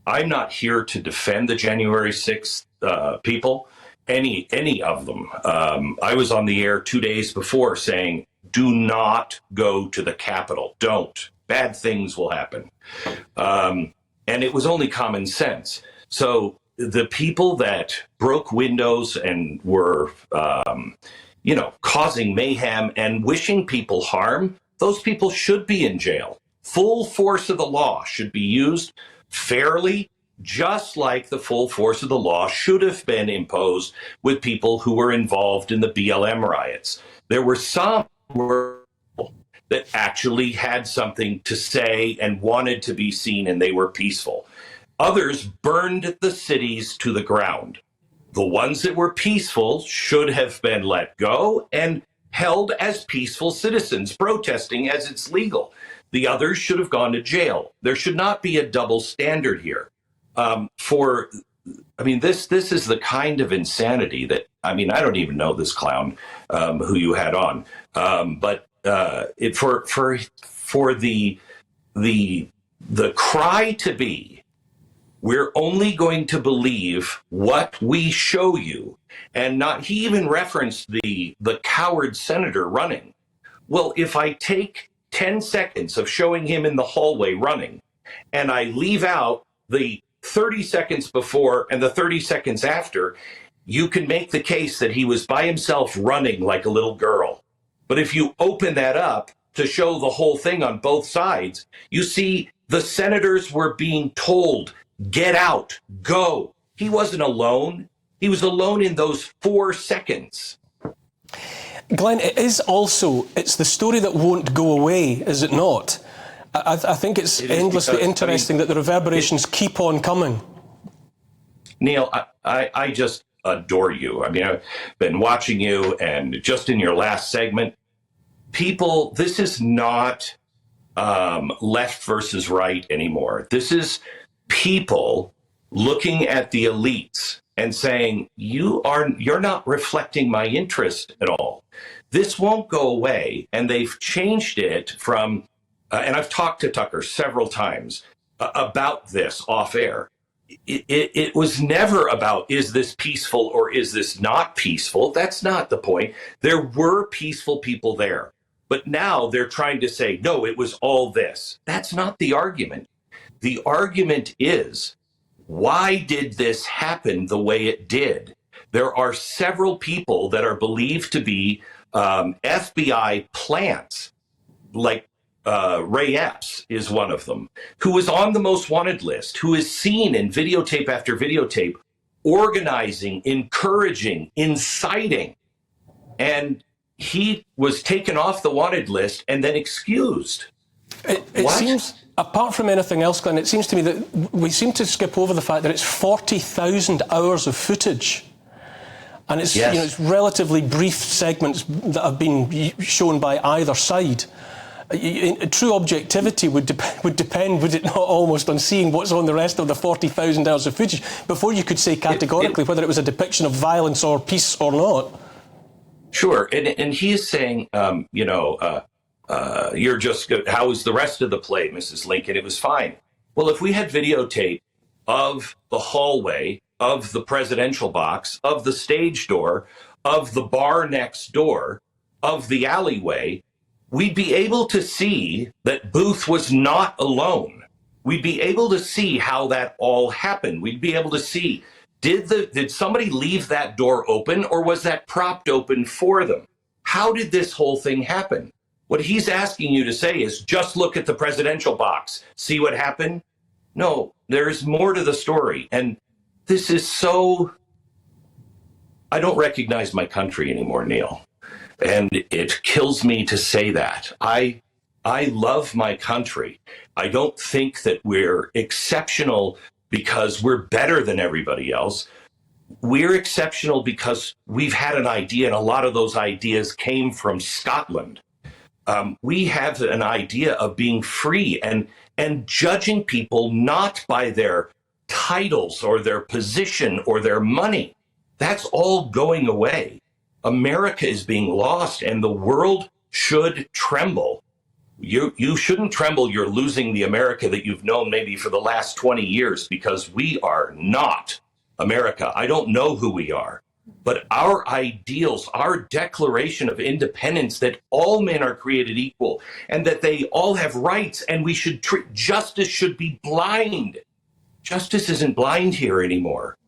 I'm not here to defend the January 6th people, any of them. I was on the air 2 days before saying, do not go to the Capitol. Don't. Bad things will happen. And it was only common sense. So the people that broke windows and were, causing mayhem and wishing people harm, those people should be in jail. Full force of the law should be used fairly, just like the full force of the law should have been imposed with people who were involved in the BLM riots. There were some that actually had something to say and wanted to be seen, and they were peaceful. Others burned the cities to the ground. The ones that were peaceful should have been let go and held as peaceful citizens, protesting as it's legal. The others should have gone to jail. There should not be a double standard here. This is the kind of insanity that, I don't even know this clown who you had on, but for the cry to be, we're only going to believe what we show you, and not. He even referenced the coward senator running. Well, if I take 10 seconds of showing him in the hallway running, and I leave out the 30 seconds before and the 30 seconds after, you can make the case that he was by himself running like a little girl. But if you open that up to show the whole thing on both sides, you see the senators were being told, get out, go. He wasn't alone. He was alone in those 4 seconds. Glenn, it's the story that won't go away, is it not? I think it's endlessly interesting that the reverberations keep on coming. Neil, I just adore you. I've been watching you, and just in your last segment, people, this is not left versus right anymore. This is people looking at the elites and saying, you're not reflecting my interest at all. This won't go away. And they've changed it from, and I've talked to Tucker several times about this off air. It was never about, is this peaceful or is this not peaceful? That's not the point. There were peaceful people there. But now they're trying to say, no, it was all this. That's not the argument. The argument is, why did this happen the way it did? There are several people that are believed to be FBI plants, like Ray Epps is one of them, who is on the most wanted list, who is seen in videotape after videotape, organizing, encouraging, inciting. And he was taken off the wanted list and then excused. It seems, apart from anything else, Glenn, it seems to me that we seem to skip over the fact that it's 40,000 hours of footage. And it's, yes. It's relatively brief segments that have been shown by either side. True objectivity would depend, would it not, almost on seeing what's on the rest of the 40,000 hours of footage before you could say categorically whether it was a depiction of violence or peace or not. Sure, and he is saying, you're just, how was the rest of the play, Mrs. Lincoln? It was fine. Well, if we had videotape of the hallway, of the presidential box, of the stage door, of the bar next door, of the alleyway, we'd be able to see that Booth was not alone. We'd be able to see how that all happened. We'd be able to see, did somebody leave that door open, or was that propped open for them? How did this whole thing happen? What he's asking you to say is just look at the presidential box. See what happened? No, there's more to the story. And this is so, I don't recognize my country anymore, Neil. And it kills me to say that. I love my country. I don't think that we're exceptional because we're better than everybody else. We're exceptional because we've had an idea, and a lot of those ideas came from Scotland. We have an idea of being free and judging people not by their titles or their position or their money. That's all going away. America is being lost, and the world should tremble You shouldn't tremble. You're losing the America that you've known maybe for the last 20 years, because we are not America. I don't know who we are, but our ideals, our declaration of independence, that all men are created equal and that they all have rights, and we should treat justice should be blind. Justice isn't blind here anymore.